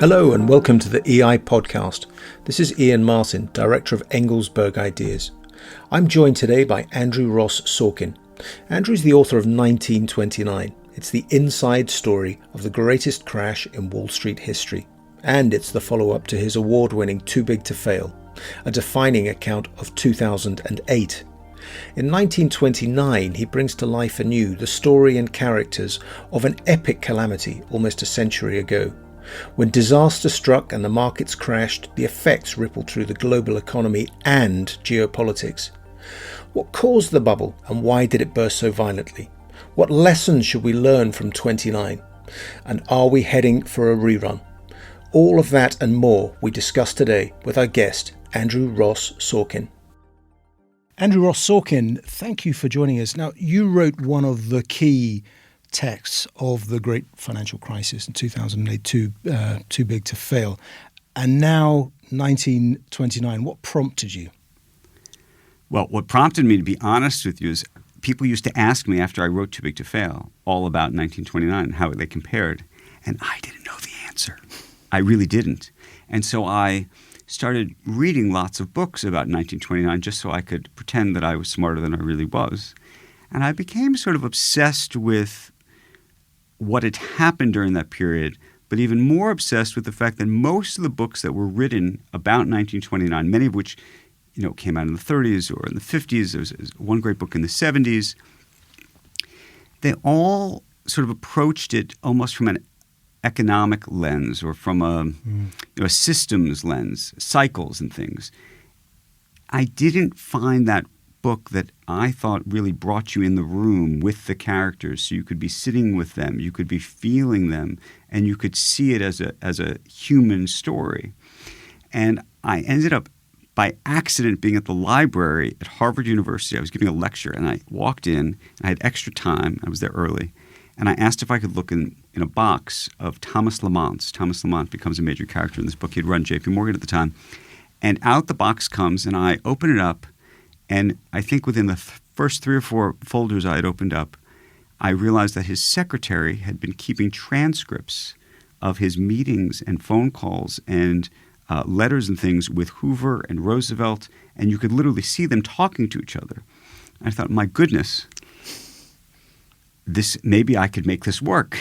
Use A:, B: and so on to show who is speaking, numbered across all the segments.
A: Hello and welcome to the EI podcast. This is Iain Martin, Director of Engelsberg Ideas. I'm joined today by Andrew Ross Sorkin. Andrew's the author of 1929. It's the inside story of the greatest crash in Wall Street history. And it's the follow-up to his award-winning Too Big to Fail, a defining account of 2008. In 1929, he brings to life anew the story and characters of an epic calamity almost a century ago. When disaster struck and the markets crashed, the effects rippled through the global economy and geopolitics. What caused the bubble and why did it burst so violently? What lessons should we learn from 29? And are we heading for a rerun? All of that and more we discuss today with our guest, Andrew Ross Sorkin. Andrew Ross Sorkin, thank you for joining us. Now, you wrote one of the key texts of the great financial crisis in 2008, Too Big to Fail. And now, 1929, what prompted you?
B: Well, what prompted me, to be honest with you, is people used to ask me after I wrote Too Big to Fail all about 1929 and how they compared. And I didn't know the answer. I really didn't. And so I started reading lots of books about 1929 just so I could pretend that I was smarter than I really was. And I became sort of obsessed with what had happened during that period, but even more obsessed with the fact that most of the books that were written about 1929, many of which came out in the 30s or in the 50s, there was one great book in the 70s, they all sort of approached it almost from an economic lens or from a systems lens, cycles and things. I didn't find that book that I thought really brought you in the room with the characters, so you could be sitting with them, you could be feeling them, and you could see it as a human story. And I ended up by accident being at the library at Harvard University. I was giving a lecture, and I walked in, and I had extra time. I was there early. And I asked if I could look in a box of Thomas Lamont's. Thomas Lamont becomes a major character in this book. He'd run J.P. Morgan at the time. And out the box comes, and I open it up, and I think within the first 3 or 4 folders I had opened up, I realized that his secretary had been keeping transcripts of his meetings and phone calls and letters and things with Hoover and Roosevelt, and you could literally see them talking to each other. And I thought, my goodness, maybe I could make this work.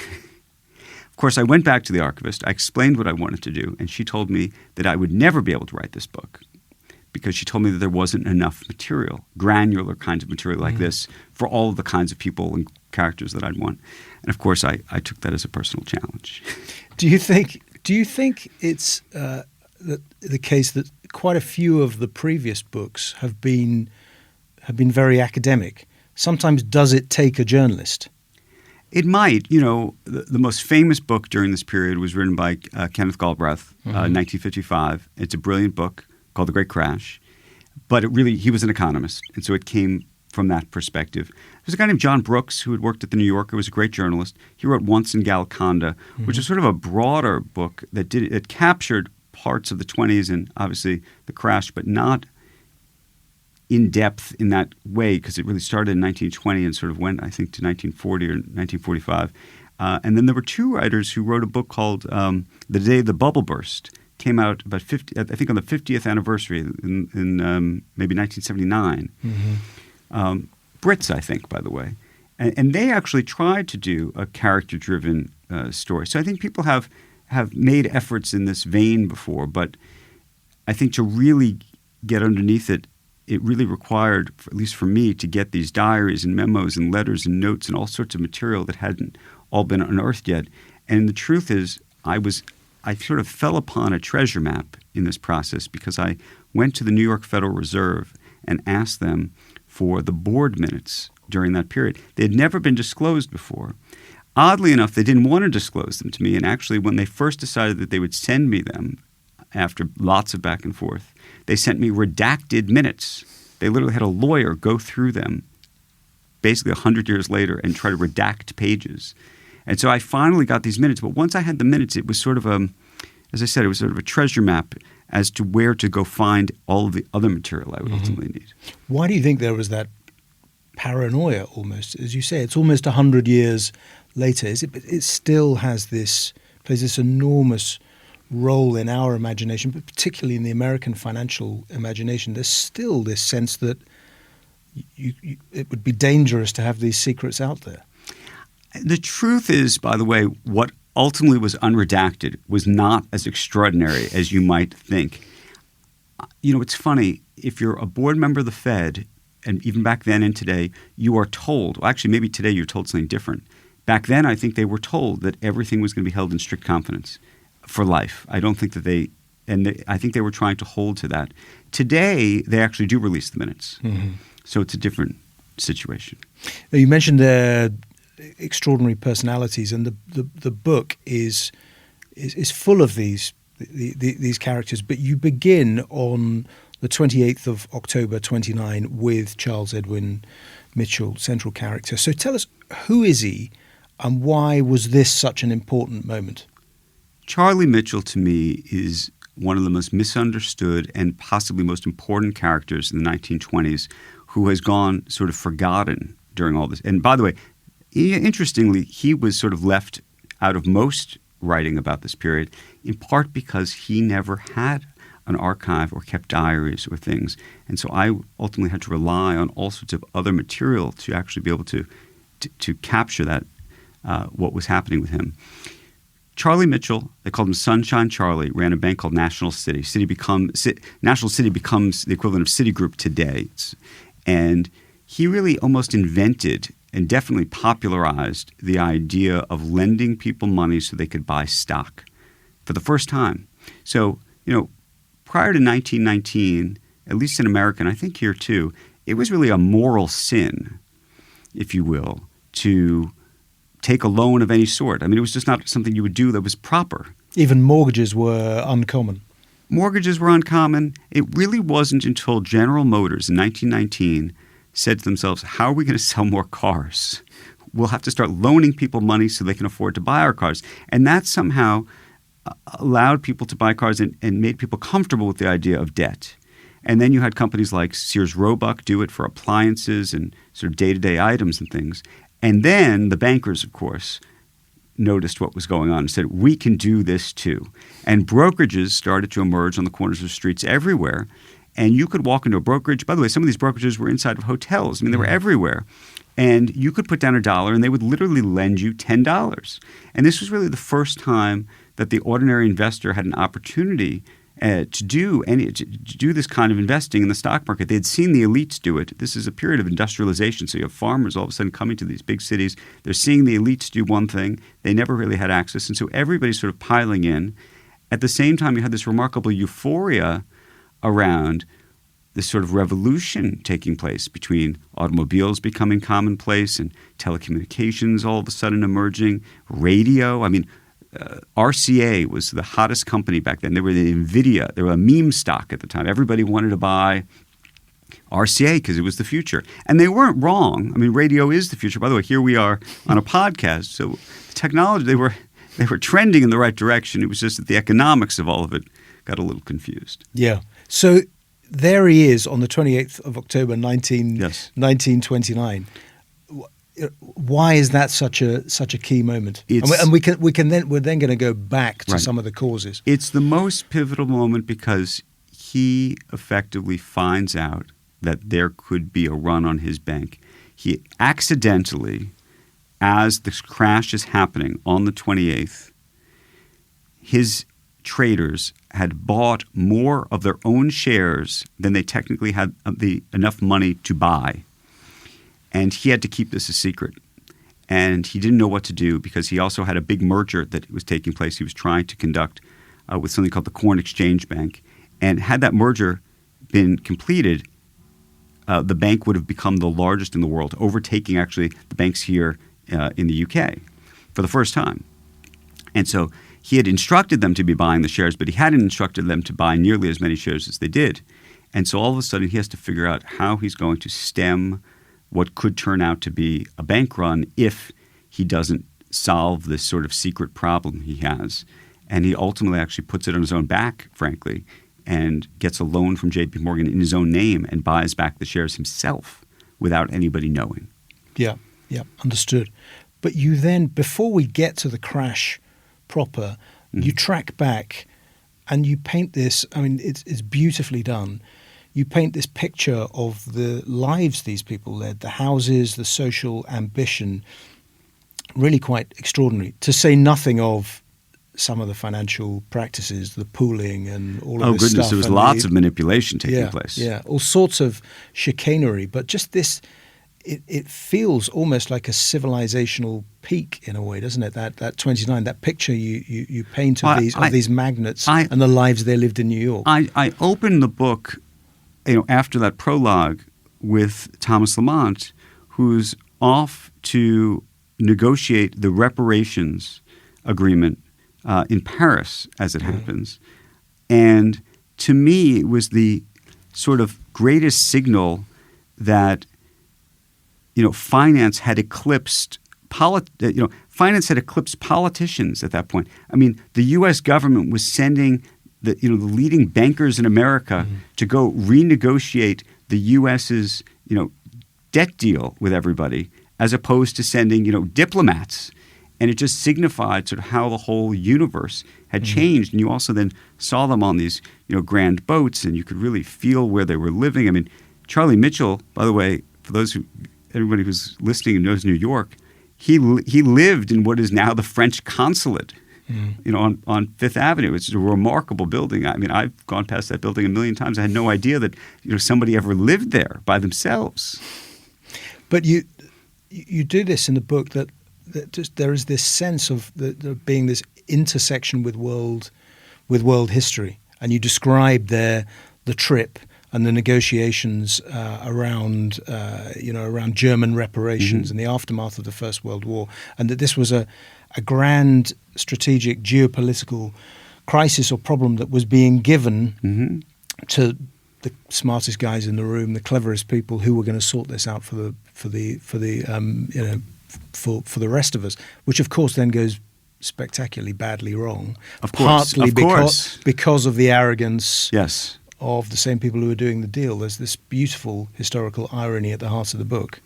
B: Of course, I went back to the archivist. I explained what I wanted to do, and she told me that I would never be able to write this book because she told me that there wasn't enough material, granular kinds of material like this for all of the kinds of people and characters that I'd want. And of course, I took that as a personal challenge.
A: Do you think it's the case that quite a few of the previous books have been very academic? Sometimes does it take a journalist?
B: It might. The most famous book during this period was written by Kenneth Galbraith, 1955. It's a brilliant book called The Great Crash. But he was an economist, and so it came from that perspective. There's a guy named John Brooks who had worked at The New Yorker, who was a great journalist. He wrote Once in Galliconda, which is sort of a broader book that captured parts of the 20s and obviously the crash, but not in depth in that way because it really started in 1920 and sort of went, I think, to 1940 or 1945. And then there were 2 writers who wrote a book called The Day the Bubble Burst. Came out about on the 50th anniversary in maybe 1979. Brits, I think, by the way. And they actually tried to do a character-driven story. So I think people have made efforts in this vein before, but I think to really get underneath it, it really required, at least for me, to get these diaries and memos and letters and notes and all sorts of material that hadn't all been unearthed yet. And the truth is, I sort of fell upon a treasure map in this process because I went to the New York Federal Reserve and asked them for the board minutes during that period. They had never been disclosed before. Oddly enough, they didn't want to disclose them to me. And actually, when they first decided that they would send me them after lots of back and forth, they sent me redacted minutes. They literally had a lawyer go through them basically 100 years later and try to redact pages. And so I finally got these minutes. But once I had the minutes, it was sort of as I said, it was sort of a treasure map as to where to go find all of the other material I would ultimately need.
A: Why do you think there was that paranoia almost? As you say, it's almost 100 years later. It still has plays this enormous role in our imagination, but particularly in the American financial imagination, there's still this sense that it would be dangerous to have these secrets out there.
B: The truth is, by the way, what ultimately was unredacted was not as extraordinary as you might think. You know, it's funny. If you're a board member of the Fed, and even back then and today, you are told – well, actually, maybe today you're told something different. Back then, I think they were told that everything was going to be held in strict confidence for life. I don't think that I think they were trying to hold to that. Today, they actually do release the minutes. Mm-hmm. So it's a different situation.
A: Now, you mentioned their extraordinary personalities, and the book is full of these characters. But you begin on the 28th of October 29 with Charles Edwin Mitchell, central character. So tell us, who is he, and why was this such an important moment?
B: Charlie Mitchell, to me, is one of the most misunderstood and possibly most important characters in the 1920s, who has gone sort of forgotten during all this. And by the way, interestingly, he was sort of left out of most writing about this period, in part because he never had an archive or kept diaries or things. And so I ultimately had to rely on all sorts of other material to actually be able to capture that, what was happening with him. Charlie Mitchell, they called him Sunshine Charlie, ran a bank called National City. National City becomes the equivalent of Citigroup today. And he really almost invented and definitely popularized the idea of lending people money so they could buy stock for the first time. So, you know, prior to 1919, at least in America, and I think here too, it was really a moral sin, if you will, to take a loan of any sort. I mean, it was just not something you would do that was proper.
A: Even mortgages were uncommon.
B: Mortgages were uncommon. It really wasn't until General Motors in 1919 said to themselves, how are we going to sell more cars? We'll have to start loaning people money so they can afford to buy our cars. And that somehow allowed people to buy cars and made people comfortable with the idea of debt. And then you had companies like Sears Roebuck do it for appliances and sort of day-to-day items and things. And then the bankers, of course, noticed what was going on and said, we can do this too. And brokerages started to emerge on the corners of streets everywhere. And you could walk into a brokerage. By the way, some of these brokerages were inside of hotels. I mean, they were everywhere. And you could put down $1 and they would literally lend you $10. And this was really the first time that the ordinary investor had an opportunity to do this kind of investing in the stock market. They had seen the elites do it. This is a period of industrialization. So you have farmers all of a sudden coming to these big cities. They're seeing the elites do one thing. They never really had access. And so everybody's sort of piling in. At the same time, you had this remarkable euphoria around this sort of revolution taking place between automobiles becoming commonplace and telecommunications all of a sudden emerging, radio. I mean, RCA was the hottest company back then. They were the NVIDIA. They were a meme stock at the time. Everybody wanted to buy RCA because it was the future. And they weren't wrong. I mean, radio is the future. By the way, here we are on a podcast. So the technology, they were trending in the right direction. It was just that the economics of all of it got a little confused.
A: Yeah. So there he is on the 28th of October, 1929. Why is that such a key moment? And we're then going to go back to some of the causes.
B: It's the most pivotal moment because he effectively finds out that there could be a run on his bank. He accidentally, as this crash is happening on the 28th, his traders had bought more of their own shares than they technically had enough money to buy. And he had to keep this a secret. And he didn't know what to do because he also had a big merger that was taking place. He was trying to conduct with something called the Corn Exchange Bank. And had that merger been completed, the bank would have become the largest in the world, overtaking actually the banks here in the UK for the first time. And so he had instructed them to be buying the shares, but he hadn't instructed them to buy nearly as many shares as they did. And so all of a sudden he has to figure out how he's going to stem what could turn out to be a bank run if he doesn't solve this sort of secret problem he has. And he ultimately actually puts it on his own back, frankly, and gets a loan from J.P. Morgan in his own name and buys back the shares himself without anybody knowing.
A: Yeah, understood. But you then, before we get to the crash proper, you track back and you paint this. I mean, it's beautifully done. You paint this picture of the lives these people led, the houses, the social ambition, really quite extraordinary. To say nothing of some of the financial practices, the pooling and all of this stuff.
B: There was lots of manipulation taking place.
A: Yeah, all sorts of chicanery. But just this, it feels almost like a civilizational peak in a way, doesn't it? That 29, that picture you paint of these magnates and the lives they lived in New York.
B: I opened the book, after that prologue with Thomas Lamont, who's off to negotiate the reparations agreement in Paris, as it happens. And to me, it was the sort of greatest signal that finance had eclipsed politicians at that point. I mean, the U.S. government was sending the leading bankers in America to go renegotiate the U.S.'s debt deal with everybody, as opposed to sending diplomats. And it just signified sort of how the whole universe had changed. And you also then saw them on these grand boats, and you could really feel where they were living. I mean, Charlie Mitchell, by the way, for everybody who's listening and knows New York, he lived in what is now the French consulate. On Fifth Avenue. It's a remarkable building. I mean, I've gone past that building a million times. I had no idea that somebody ever lived there by themselves.
A: But you do this in the book that just there is this sense of there being this intersection with world history, and you describe there the trip and the negotiations around German reparations and the aftermath of the First World War, and that this was a grand strategic geopolitical crisis or problem that was being given to the smartest guys in the room, the cleverest people who were going to sort this out for the rest of us, which of course then goes spectacularly badly wrong. Partly because of the arrogance of the same people who were doing the deal. There's this beautiful historical irony at the heart of the book.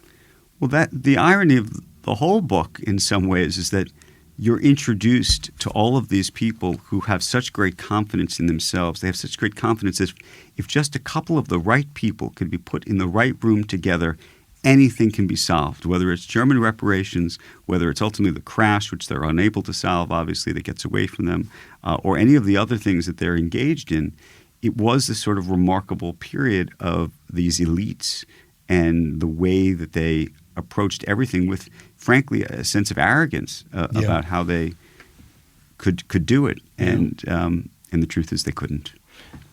B: Well, the irony of the whole book in some ways is that you're introduced to all of these people who have such great confidence in themselves. They have such great confidence that if just a couple of the right people could be put in the right room together, anything can be solved, whether it's German reparations, whether it's ultimately the crash, which they're unable to solve, obviously, that gets away from them, or any of the other things that they're engaged in. It was this sort of remarkable period of these elites and the way that they approached everything with, frankly, a sense of arrogance about how they could do it. And the truth is they couldn't.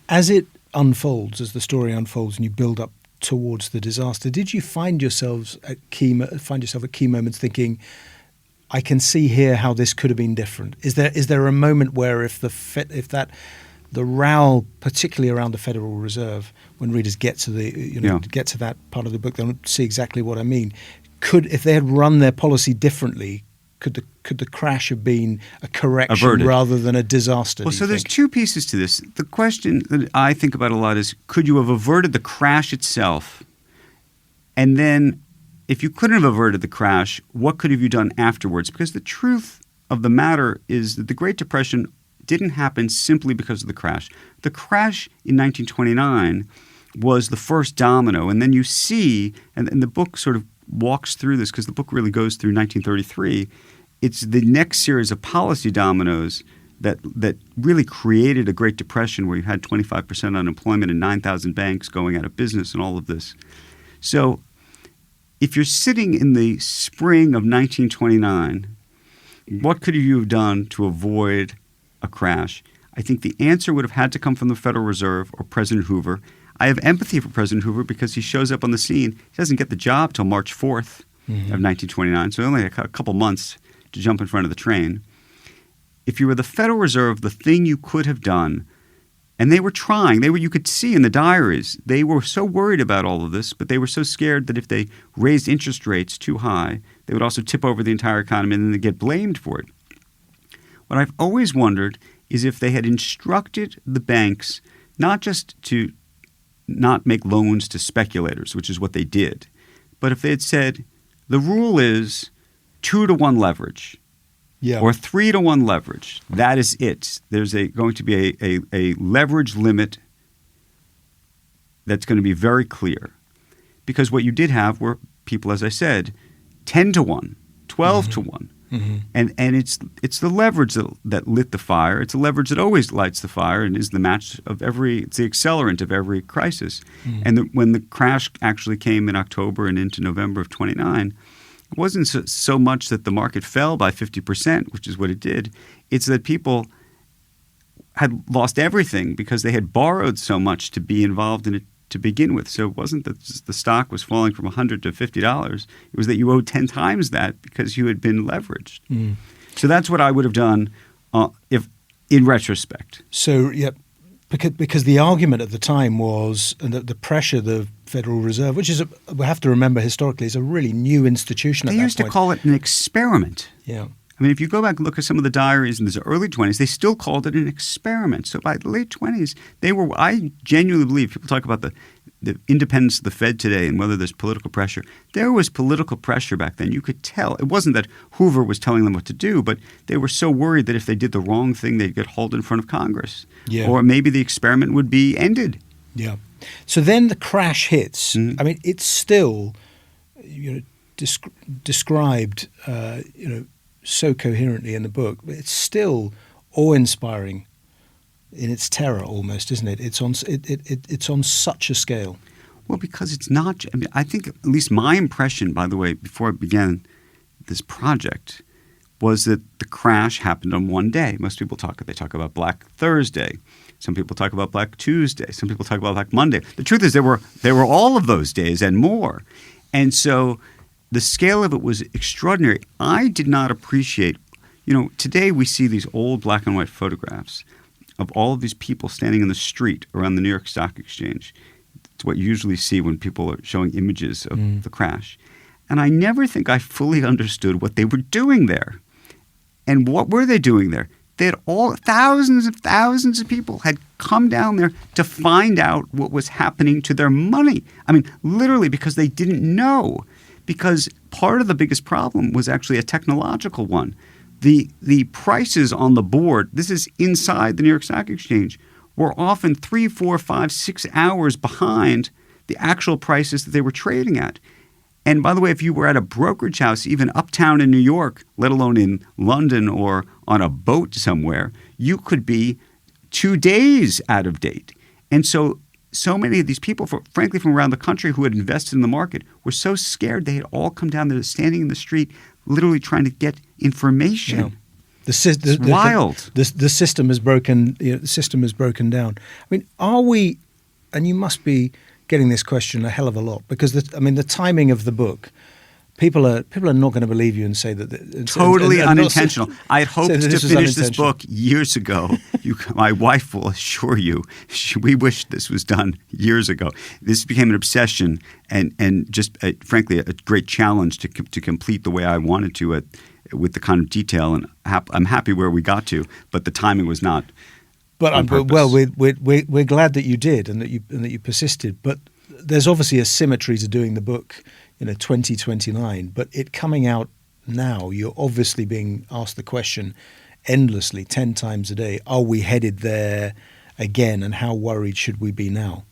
A: As it unfolds, as the story unfolds and you build up towards the disaster, did you find yourself at key moments thinking, I can see here how this could have been different? Is there a moment where if the row, particularly around the Federal Reserve, when readers get to get to that part of the book, they'll see exactly what I mean. If they had run their policy differently, could the crash have been a correction
B: averted
A: rather than a disaster?
B: Well, so there's two pieces to this. The question that I think about a lot is, could you have averted the crash itself? And then, if you couldn't have averted the crash, what could have you done afterwards? Because the truth of the matter is that the Great Depression didn't happen simply because of the crash. The crash in 1929 was the first domino, and then you see, and the book sort of walks through this because the book really goes through 1933. It's the next series of policy dominoes that really created a Great Depression where you had 25% unemployment and 9,000 banks going out of business and all of this. So if you're sitting in the spring of 1929, what could you have done to avoid a crash? I think the answer would have had to come from the Federal Reserve or President Hoover. I have empathy for President Hoover because he shows up on the scene. He doesn't get the job till March 4th of 1929, so only a couple months to jump in front of the train. If you were the Federal Reserve, the thing you could have done, and they were trying, you could see in the diaries, they were so worried about all of this, but they were so scared that if they raised interest rates too high, they would also tip over the entire economy and then they'd get blamed for it. What I've always wondered is if they had instructed the banks not just to not make loans to speculators, which is what they did, but if they had said, the rule is 2-to-1 leverage. or 3-to-1 leverage. That is it. There's going to be a leverage limit that's going to be very clear. Because what you did have were people, as I said, 10-to-1, 12-to-1. Mm-hmm. And it's the leverage that lit the fire. It's the leverage that always lights the fire and is the match of it's the accelerant of every crisis. Mm-hmm. And when the crash actually came in October and into November of 29, it wasn't so much that the market fell by 50%, which is what it did. It's that people had lost everything because they had borrowed so much to be involved in it to begin with. So it wasn't that the stock was falling from $100 to $50. It was that you owed 10 times that because you had been leveraged. Mm. So that's what I would have done if, in retrospect.
A: So, yeah, because the argument at the time was the pressure the Federal Reserve, which is, we have to remember historically, is a really new institution at that point.
B: They used to call it an experiment.
A: Yeah.
B: I mean, if you go back and look at some of the diaries in the early 20s, they still called it an experiment. So by the late 20s, I genuinely believe, people talk about the independence of the Fed today and whether there's political pressure. There was political pressure back then. You could tell. It wasn't that Hoover was telling them what to do, but they were so worried that if they did the wrong thing, they'd get hauled in front of Congress. Yeah. Or maybe the experiment would be ended.
A: Yeah. So then the crash hits. Mm-hmm. I mean, it's still described so coherently in the book, but it's still awe-inspiring in its terror almost, isn't it? It's on such a scale.
B: Well, because it's not – I mean, I think at least my impression, by the way, before I began this project was that the crash happened on one day. Most people talk about Black Thursday. Some people talk about Black Tuesday. Some people talk about Black Monday. The truth is there were all of those days and more. And so – the scale of it was extraordinary. I did not appreciate, today we see these old black and white photographs of all of these people standing in the street around the New York Stock Exchange. It's what you usually see when people are showing images of the crash. And I never think I fully understood what they were doing there. And what were they doing there? They had thousands of people had come down there to find out what was happening to their money. I mean, literally because they didn't know. Because part of the biggest problem was actually a technological one. The prices on the board, this is inside the New York Stock Exchange, were often 3, 4, 5, 6 hours behind the actual prices that they were trading at. And by the way, if you were at a brokerage house, even uptown in New York, let alone in London or on a boat somewhere, you could be 2 days out of date. And so many of these people, frankly, from around the country who had invested in the market were so scared they had all come down there standing in the street literally trying to get information. Yeah. It's wild.
A: The system is broken. The system is broken down. I mean, are we – and you must be getting this question a hell of a lot because, the timing of the book – People are not going to believe you and say that
B: totally unintentional. I had hoped to finish this book years ago. My wife will assure you, we wished this was done years ago. This became an obsession and just frankly a great challenge to complete the way I wanted to with the kind of detail. And I'm happy where we got to, but the timing was not. But
A: we're glad that you did and that you persisted. But there's obviously a symmetry to doing the book. 2029, but it coming out now, you're obviously being asked the question endlessly, 10 times a day, are we headed there again, and how worried should we be now?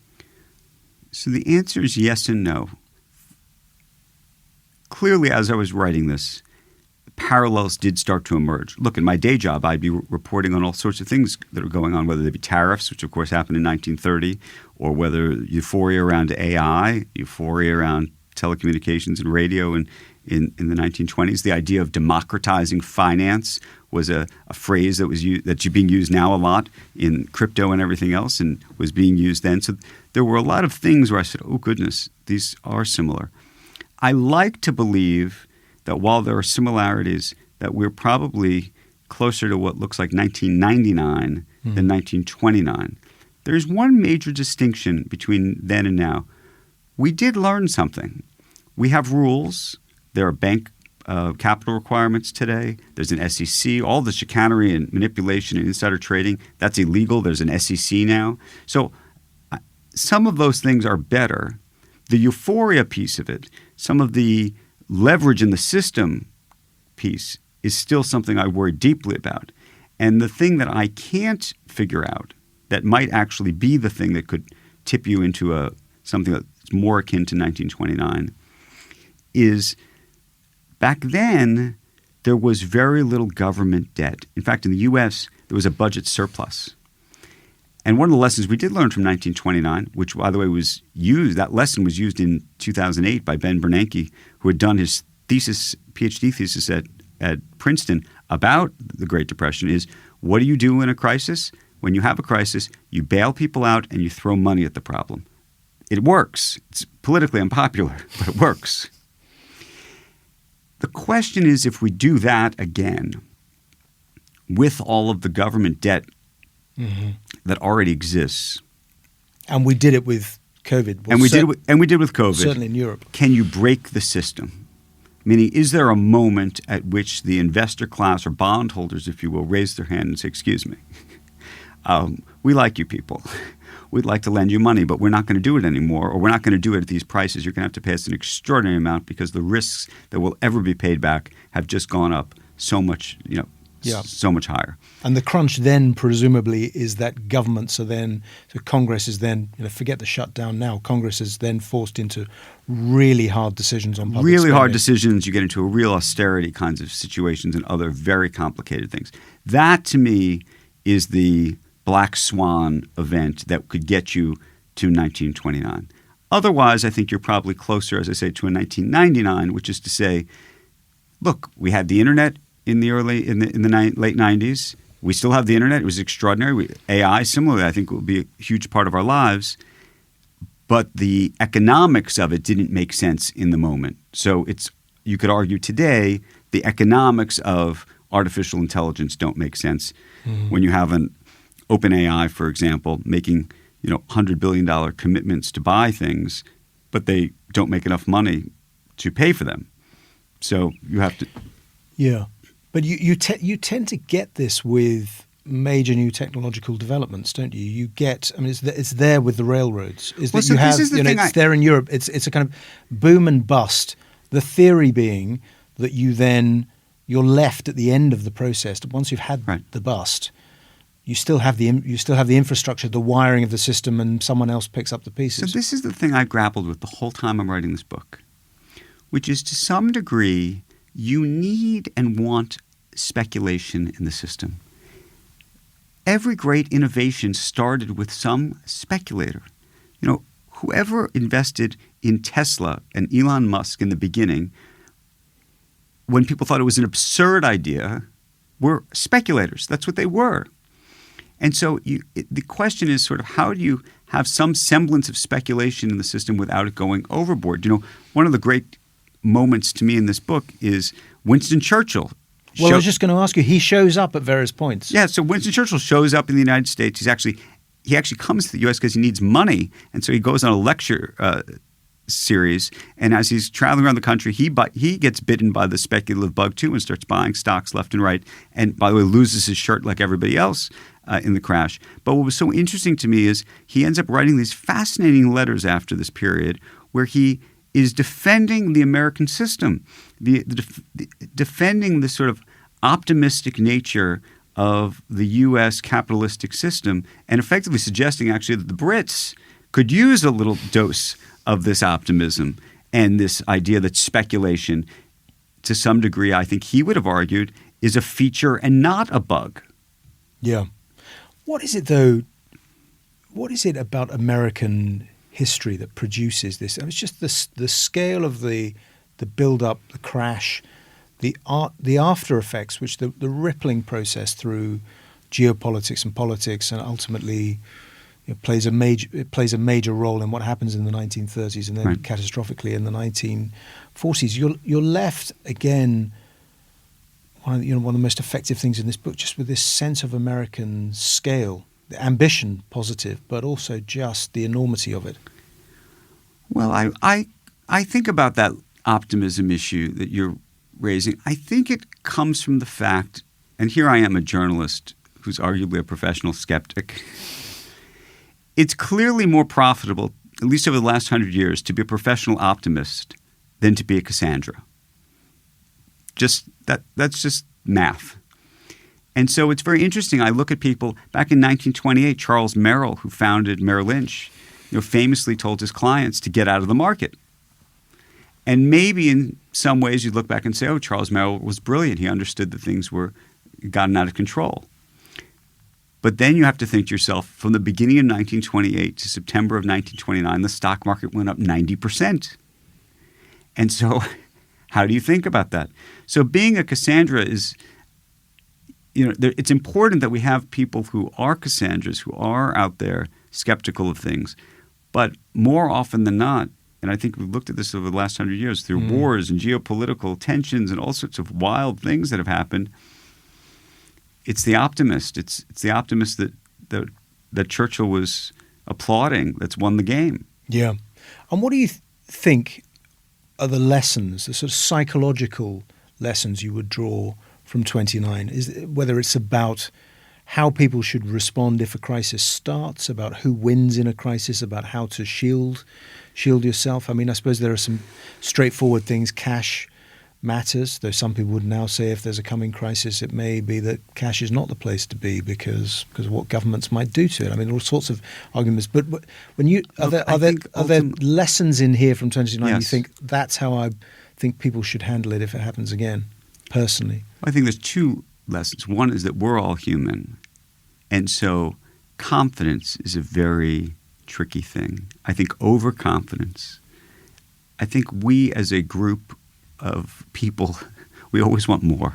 B: So the answer is yes and no. Clearly, as I was writing this, parallels did start to emerge. Look, in my day job, I'd be reporting on all sorts of things that are going on, whether they be tariffs, which of course happened in 1930, or whether euphoria around AI, euphoria around telecommunications and radio in the 1920s. The idea of democratizing finance was a phrase that's being used now a lot in crypto and everything else and was being used then. So there were a lot of things where I said, oh, goodness, these are similar. I like to believe that while there are similarities, that we're probably closer to what looks like 1999 than 1929. There's one major distinction between then and now. We did learn something. We have rules. There are bank capital requirements today. There's an SEC. All the chicanery and manipulation and insider trading, that's illegal. There's an SEC now. So some of those things are better. The euphoria piece of it, some of the leverage in the system piece is still something I worry deeply about. And the thing that I can't figure out that might actually be the thing that could tip you into something that's more akin to 1929 is back then there was very little government debt. In fact, in the U.S., there was a budget surplus. And one of the lessons we did learn from 1929, which, by the way, that lesson was used in 2008 by Ben Bernanke, who had done his PhD thesis at Princeton about the Great Depression, is what do you do in a crisis? When you have a crisis, you bail people out and you throw money at the problem. It works. It's politically unpopular, but it works. The question is, if we do that again with all of the government debt that already exists.
A: And we did it with COVID.
B: And we did it with COVID.
A: Certainly in Europe. Can
B: you break the system? Meaning, is there a moment at which the investor class or bondholders, if you will, raise their hand and say, excuse me, we like you people. We'd like to lend you money, but we're not going to do it anymore, or we're not going to do it at these prices. You're going to have to pay us an extraordinary amount because the risks that will ever be paid back have just gone up so much, so much higher.
A: And the crunch then presumably is that governments are then, so Congress is then, forget the shutdown now, Congress is then forced into really hard decisions on public spending.
B: Hard decisions. You get into a real austerity kinds of situations and other very complicated things. That to me is the black swan event that could get you to 1929. Otherwise, I think you're probably closer, as I say, to a 1999, which is to say, look, we had the internet in the late 90s. We still have the internet. It was extraordinary. AI, similarly, I think will be a huge part of our lives. But the economics of it didn't make sense in the moment. So you could argue today the economics of artificial intelligence don't make sense when you have an OpenAI, for example, making $100 billion commitments to buy things, but they don't make enough money to pay for them. So you have to.
A: Yeah, but you tend to get this with major new technological developments, don't you? You get, it's there with the railroads. It's there in Europe. It's a kind of boom and bust. The theory being that you're left at the end of the process. Once you've had the bust, you still have the infrastructure, the wiring of the system, and someone else picks up the pieces.
B: So this is the thing I grappled with the whole time I'm writing this book, which is to some degree you need and want speculation in the system. Every great innovation started with some speculator. Whoever invested in Tesla and Elon Musk in the beginning, when people thought it was an absurd idea, were speculators. That's what they were. And so the question is sort of how do you have some semblance of speculation in the system without it going overboard? One of the great moments to me in this book is Winston Churchill.
A: Well, I was just going to ask you, he shows up at various points.
B: Yeah, so Winston Churchill shows up in the United States. He actually comes to the U.S. because he needs money. And so he goes on a lecture series. And as he's traveling around the country, he gets bitten by the speculative bug too and starts buying stocks left and right. And by the way, loses his shirt like everybody else in the crash. But what was so interesting to me is he ends up writing these fascinating letters after this period where he is defending the American system, defending the sort of optimistic nature of the U.S. capitalistic system and effectively suggesting actually that the Brits could use a little dose of this optimism and this idea that speculation, to some degree, I think he would have argued, is a feature and not a bug.
A: Yeah. What is it, though? What is it about American history that produces this? It's just the scale of the build-up, the crash, the after effects, which the rippling process through geopolitics and politics, and ultimately plays a major role in what happens in the 1930s and then catastrophically in the 1940s. You're left again. One of the most effective things in this book, just with this sense of American scale, the ambition positive, but also just the enormity of it.
B: Well, I think about that optimism issue that you're raising. I think it comes from the fact, and here I am a journalist who's arguably a professional skeptic. It's clearly more profitable, at least over the last 100 years, to be a professional optimist than to be a Cassandra. That's just math. And so it's very interesting. I look at people back in 1928, Charles Merrill, who founded Merrill Lynch, famously told his clients to get out of the market. And maybe in some ways you'd look back and say, oh, Charles Merrill was brilliant. He understood that things were gotten out of control. But then you have to think to yourself, from the beginning of 1928 to September of 1929, the stock market went up 90%. And so how do you think about that? So being a Cassandra is, it's important that we have people who are Cassandras, who are out there skeptical of things. But more often than not, and I think we've looked at this over the last 100 years through wars and geopolitical tensions and all sorts of wild things that have happened, it's the optimist. It's the optimist that Churchill was applauding that's won the game.
A: Yeah. And what do you think are the lessons, the sort of psychological lessons you would draw from 29? Whether it's about how people should respond if a crisis starts, about who wins in a crisis, about how to shield yourself. I mean, I suppose there are some straightforward things. Cash matters, though some people would now say if there's a coming crisis, it may be that cash is not the place to be because of what governments might do to it. I mean, all sorts of arguments. But when you are there lessons in here from 29?
B: Yes.
A: You think that's how I think people should handle it if it happens again, personally?
B: I think there's two lessons. One is that we're all human, and so confidence is a very tricky thing. I think overconfidence. I think we as a group of people, we always want more.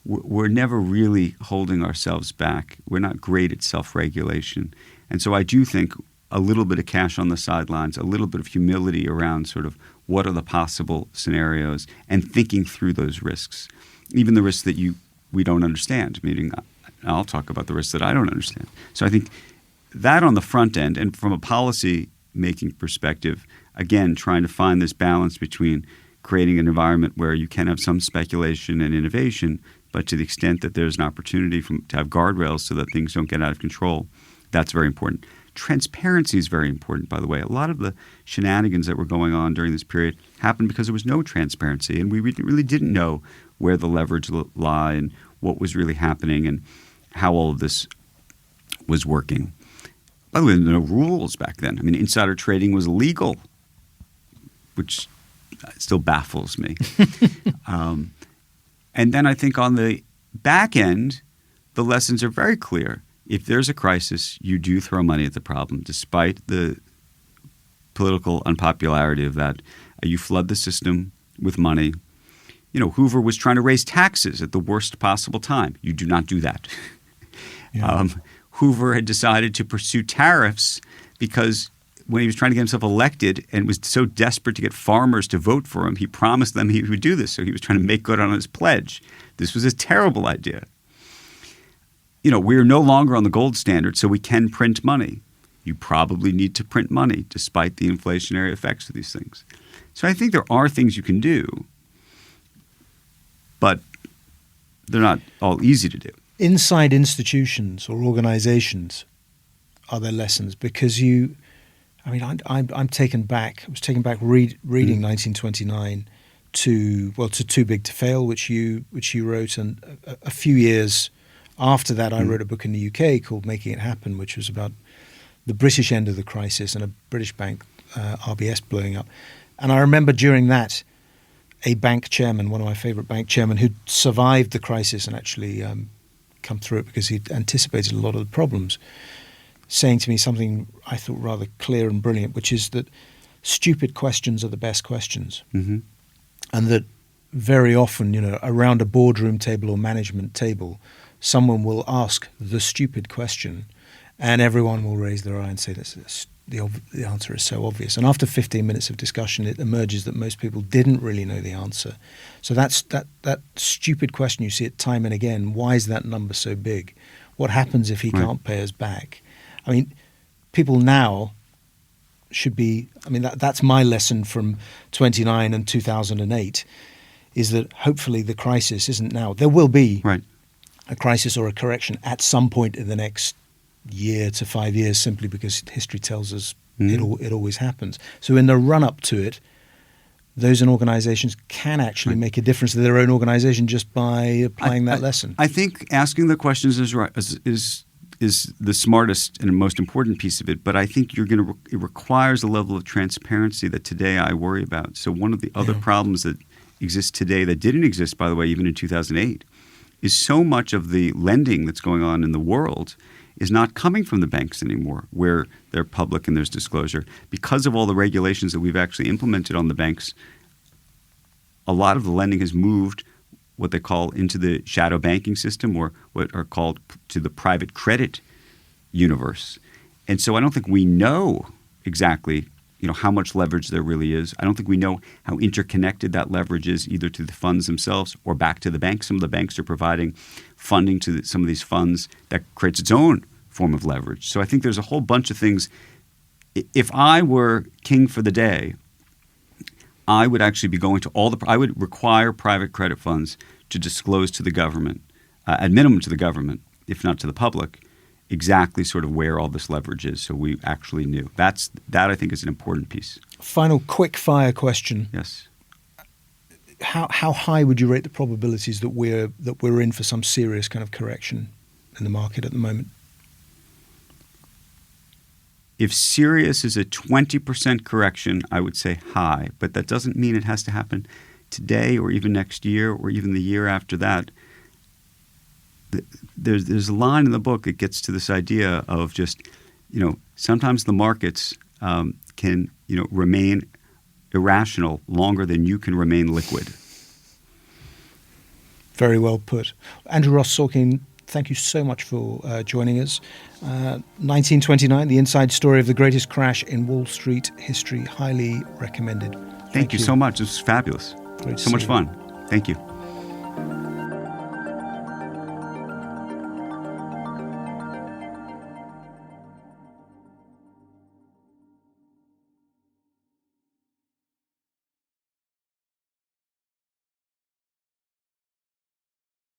B: We're never really holding ourselves back. We're not great at self-regulation. And so I do think a little bit of cash on the sidelines, a little bit of humility around sort of what are the possible scenarios and thinking through those risks, even the risks that we don't understand, meaning I'll talk about the risks that I don't understand. So I think that on the front end, and from a policy-making perspective, again, trying to find this balance between creating an environment where you can have some speculation and innovation, but to the extent that there's an opportunity to have guardrails so that things don't get out of control, that's very important. Transparency is very important, by the way. A lot of the shenanigans that were going on during this period happened because there was no transparency, and we really didn't know where the leverage lie and what was really happening and how all of this was working. By the way, there were no rules back then. I mean, insider trading was illegal, which still baffles me. And then I think on the back end, the lessons are very clear. If there's a crisis, you do throw money at the problem, despite the political unpopularity of that. You flood the system with money. Hoover was trying to raise taxes at the worst possible time. You do not do that. Yeah. Hoover had decided to pursue tariffs because when he was trying to get himself elected and was so desperate to get farmers to vote for him, he promised them he would do this. So he was trying to make good on his pledge. This was a terrible idea. We're no longer on the gold standard, so we can print money. You probably need to print money despite the inflationary effects of these things. So I think there are things you can do, but they're not all easy to do.
A: Inside institutions or organizations, are there lessons? Because I'm taken back. I was taken back reading 1929 to Too Big to Fail, which you wrote, and a few years after that, I wrote a book in the UK called Making It Happen, which was about the British end of the crisis and a British bank, RBS, blowing up. And I remember during that, a bank chairman, one of my favorite bank chairmen, who'd survived the crisis and actually come through it because he'd anticipated a lot of the problems, saying to me something I thought rather clear and brilliant, which is that stupid questions are the best questions. Mm-hmm. And that very often, around a boardroom table or management table, someone will ask the stupid question and everyone will raise their eye and say, the answer is so obvious. And after 15 minutes of discussion, it emerges that most people didn't really know the answer. So that's that stupid question, you see it time and again. Why is that number so big? What happens if he can't pay us back? I mean, people now should be, that's my lesson from 29 and 2008, is that hopefully the crisis isn't now. There will be a crisis or a correction at some point in the next year to 5 years, simply because history tells us it always happens. So in the run-up to it, those in organizations can actually make a difference to their own organization just by applying that lesson.
B: I think asking the questions is the smartest and most important piece of it, but I think it requires a level of transparency that today I worry about. So one of the other problems that exists today that didn't exist, by the way, even in 2008, is so much of the lending that's going on in the world is not coming from the banks anymore, where they're public and there's disclosure. Because of all the regulations that we've actually implemented on the banks, a lot of the lending has moved what they call into the shadow banking system, or what are called to the private credit universe. And so I don't think we know exactly how much leverage there really is. I don't think we know how interconnected that leverage is, either to the funds themselves or back to the banks. Some of the banks are providing funding to some of these funds that creates its own form of leverage. So I think there's a whole bunch of things. If I were king for the day, I would actually be going to I would require private credit funds to disclose to the government, at minimum to the government, if not to the public, exactly sort of where all this leverage is, so we actually knew. That I think is an important piece.
A: Final quick fire question.
B: Yes.
A: How high would you rate the probabilities that we're in for some serious kind of correction in the market at the moment?
B: If serious is a 20% correction, I would say high, but that doesn't mean it has to happen today or even next year or even the year after that. There's a line in the book that gets to this idea of just, sometimes the markets can, remain irrational longer than you can remain liquid.
A: Very well put. Andrew Ross Sorkin, thank you so much for joining us. 1929, the inside story of the greatest crash in Wall Street history. Highly recommended.
B: Thank you so much. This was fabulous.
A: Great
B: so much fun. Thank you.